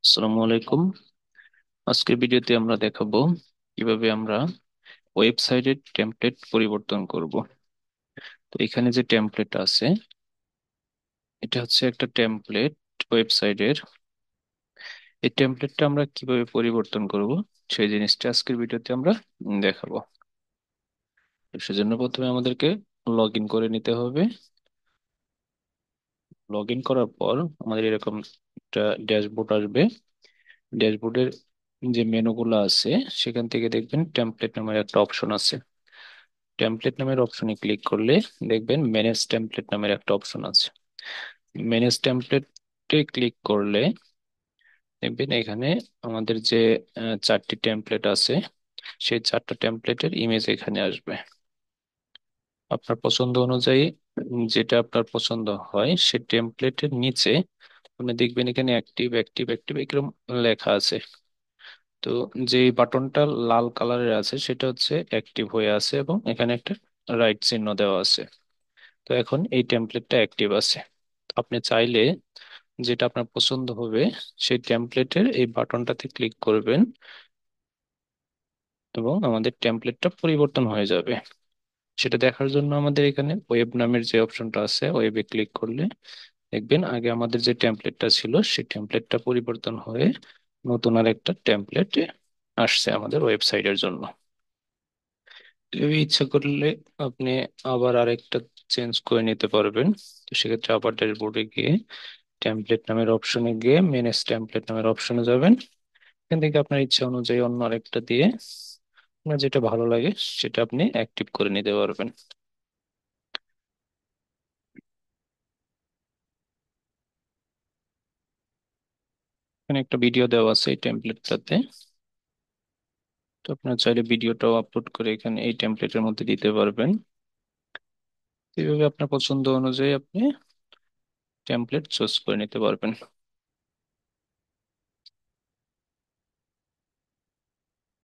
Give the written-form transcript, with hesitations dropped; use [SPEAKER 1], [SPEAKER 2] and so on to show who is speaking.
[SPEAKER 1] আসসালামু আলাইকুম। আজকের ভিডিওতে আমরা দেখাবো কিভাবে আমরা ওয়েবসাইটের টেমপ্লেট পরিবর্তন করব। তো এখানে যে টেমপ্লেট আছে, এটা হচ্ছে একটা টেমপ্লেট ওয়েবসাইটের। এই টেমপ্লেটটা আমরা কিভাবে পরিবর্তন করব সেই জিনিসটা আজকের ভিডিওতে আমরা দেখাবো। তো সেজন্য প্রথমে আমাদেরকে লগ ইন করে নিতে হবে। লগ ইন করার পর আমাদের এরকম একটা ড্যাশবোর্ড আসবে। ড্যাশবোর্ডের যে মেনুগুলো আছে সেখান থেকে দেখবেন টেমপ্লেট নামের একটা অপশন আছে। টেমপ্লেট নামের অপশনে ক্লিক করলে দেখবেন ম্যানেজ টেমপ্লেট নামের একটা অপশন আছে। ম্যানেজ টেমপ্লেটে ক্লিক করলে দেখবেন এখানে আমাদের যে চারটি টেমপ্লেট আছে সেই চারটা টেমপ্লেটের ইমেজ এখানে আসবে। আপনার পছন্দ অনুযায়ী যেটা আপনার পছন্দ হয় সেই টেমপ্লেটের নিচে আপনি দেখবেন এখানে অ্যাক্টিভ অ্যাক্টিভ অ্যাক্টিভ এরকম লেখা আছে। তো যে বাটনটা লাল কালারের আছে সেটা হচ্ছে অ্যাক্টিভ হয়ে আছে এবং এখানে একটা রাইট চিহ্ন দেওয়া আছে। তো এখন এই টেমপ্লেটটা অ্যাক্টিভ আছে। তো আপনি চাইলে যেটা আপনার পছন্দ হবে সেই টেমপ্লেটের এই বাটনটাতে ক্লিক করবেন এবং আমাদের টেমপ্লেটটা পরিবর্তন হয়ে যাবে। সেটা দেখার জন্য আমাদের এখানে ওয়েব নামের যে অপশনটা আছে ওয়েবে ক্লিক করলে দেখবেন আগে আমাদের যে টেমপ্লেটটা ছিল সেই টেমপ্লেটটা পরিবর্তন হয়ে নতুন আর একটা টেমপ্লেট আসছে আমাদের ওয়েবসাইটের জন্য। ইচ্ছা করলে আপনি আবার আরেকটা চেঞ্জ করে নিতে পারবেন। তো সেক্ষেত্রে আবার ড্যাশবোর্ডে গিয়ে টেমপ্লেট নামের অপশনে গিয়ে ম্যানেজ টেমপ্লেট নামের অপশনে যাবেন। এখান থেকে আপনার ইচ্ছা অনুযায়ী অন্য আরেকটা দিয়ে আপনার যেটা ভালো লাগে সেটা আপনি অ্যাক্টিভ করে নিতে পারবেন। এখানে একটা ভিডিও দেওয়া আছে এই টেমপ্লেটটাতে। তো আপনার চাইলে ভিডিওটাও আপলোড করে এখানে এই টেমপ্লেটের মধ্যে দিতে পারবেন। এইভাবে আপনার পছন্দ অনুযায়ী আপনি টেমপ্লেট চুজ করে নিতে পারবেন।